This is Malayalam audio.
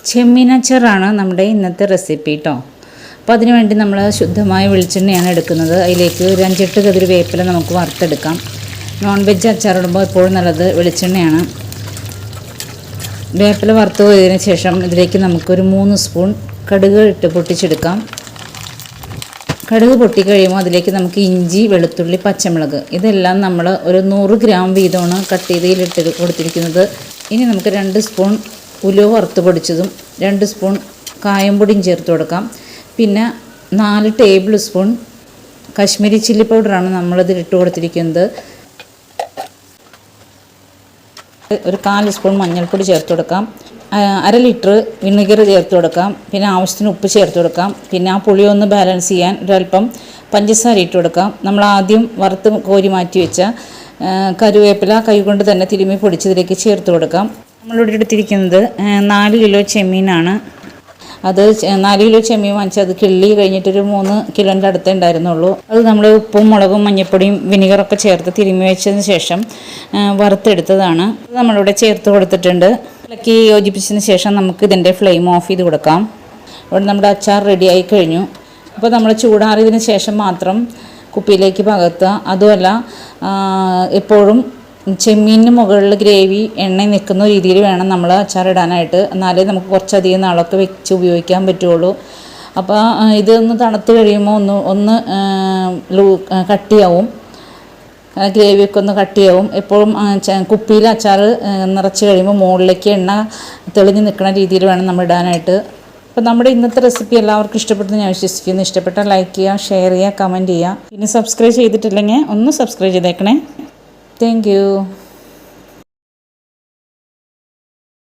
ചെമ്മീൻ അച്ചാറാണ് നമ്മുടെ ഇന്നത്തെ റെസിപ്പി കേട്ടോ. അപ്പോൾ അതിന് വേണ്ടി നമ്മൾ ശുദ്ധമായ വെളിച്ചെണ്ണയാണ് എടുക്കുന്നത്. അതിലേക്ക് ഒരു 5-8 കതിർ വേപ്പില നമുക്ക് വറുത്തെടുക്കാം. നോൺ വെജ് അച്ചാറിടുമ്പോൾ എപ്പോഴും നല്ലത് വെളിച്ചെണ്ണയാണ്. വേപ്പില വറുത്ത് പോയതിന് ശേഷം ഇതിലേക്ക് നമുക്കൊരു 3 സ്പൂൺ കടുക് ഇട്ട് പൊട്ടിച്ചെടുക്കാം. കടുക് പൊട്ടിക്കഴിയുമ്പോൾ അതിലേക്ക് നമുക്ക് ഇഞ്ചി, വെളുത്തുള്ളി, പച്ചമുളക് ഇതെല്ലാം നമ്മൾ ഒരു 100 ഗ്രാം വീതമാണ് കട്ട് ചെയ്തിട്ട് കൊടുത്തിരിക്കുന്നത്. ഇനി നമുക്ക് 2 സ്പൂൺ ഉലുവ വറുത്ത് പൊടിച്ചതും 2 സ്പൂൺ കായംപൊടിയും ചേർത്ത് കൊടുക്കാം. പിന്നെ 4 ടേബിൾ സ്പൂൺ കാശ്മീരി ചില്ലി പൗഡറാണ് നമ്മളിതിൽ ഇട്ട് കൊടുത്തിരിക്കുന്നത്. ഒരു 4 സ്പൂൺ മഞ്ഞൾപ്പൊടി ചേർത്ത് കൊടുക്കാം. 1/2 ലിറ്റർ വിനെഗർ ചേർത്ത് കൊടുക്കാം. പിന്നെ ആവശ്യത്തിന് ഉപ്പ് ചേർത്ത് കൊടുക്കാം. പിന്നെ ആ പുളി ഒന്ന് ബാലൻസ് ചെയ്യാൻ ഒരല്പം പഞ്ചസാര ഇട്ട് കൊടുക്കാം. നമ്മൾ ആദ്യം വറുത്ത് കോരി മാറ്റി വെച്ച കറിവേപ്പില കൈകൊണ്ട് തന്നെ തിരുമ്മി പൊടിച്ചതിലേക്ക് ചേർത്ത് കൊടുക്കാം. നമ്മളിവിടെ എടുത്തിരിക്കുന്നത് 4 കിലോ ചെമ്മീനാണ്. അത് 4 കിലോ ചെമ്മീൻ വാങ്ങിച്ചാൽ അത് കിള്ളി കഴിഞ്ഞിട്ടൊരു 3 കിലോൻ്റെ അടുത്തേ ഉണ്ടായിരുന്നുള്ളൂ. അത് നമ്മൾ ഉപ്പും മുളകും മഞ്ഞൾപ്പൊടിയും വിനെഗറൊക്കെ ചേർത്ത് തിരുമ്മി വെച്ചതിന് ശേഷം വറുത്തെടുത്തതാണ്. അത് നമ്മളിവിടെ ചേർത്ത് കൊടുത്തിട്ടുണ്ട്. ഇളക്കി യോജിപ്പിച്ചതിന് ശേഷം നമുക്ക് ഇതിൻ്റെ ഫ്ലെയിം ഓഫ് ചെയ്ത് കൊടുക്കാം. ഇവിടെ നമ്മുടെ അച്ചാർ റെഡിയായി കഴിഞ്ഞു. അപ്പോൾ നമ്മൾ ചൂടാറിയതിന് ശേഷം മാത്രം കുപ്പിയിലേക്ക് പകർത്തുക. അതുമല്ല, എപ്പോഴും ചെമ്മീനിന് മുകളിൽ ഗ്രേവി എണ്ണ നിൽക്കുന്ന രീതിയിൽ വേണം നമ്മൾ അച്ചാർ ഇടാനായിട്ട്. എന്നാലേ നമുക്ക് കുറച്ചധികം നാളൊക്കെ വെച്ച് ഉപയോഗിക്കാൻ പറ്റുള്ളൂ. അപ്പോൾ ഇതൊന്ന് തണുത്ത് കഴിയുമ്പോൾ ഒന്ന് കട്ടിയാവും, ഗ്രേവിയൊക്കെ ഒന്ന് കട്ടിയാവും. എപ്പോഴും കുപ്പിയിൽ അച്ചാർ നിറച്ച് കഴിയുമ്പോൾ മുകളിലേക്ക് എണ്ണ തെളിഞ്ഞ് നിൽക്കുന്ന രീതിയിൽ വേണം നമ്മൾ ഇടാനായിട്ട്. അപ്പോൾ നമ്മുടെ ഇന്നത്തെ റെസിപ്പി എല്ലാവർക്കും ഇഷ്ടപ്പെട്ടെന്ന് ഞാൻ വിശ്വസിക്കുന്നു. ഇഷ്ടപ്പെട്ടാൽ ലൈക്ക് ചെയ്യുക, ഷെയർ ചെയ്യുക, കമൻറ്റ് ചെയ്യുക. പിന്നെ സബ്സ്ക്രൈബ് ചെയ്തിട്ടില്ലെങ്കിൽ ഒന്ന് സബ്സ്ക്രൈബ് ചെയ്തേക്കണേ. Thank you.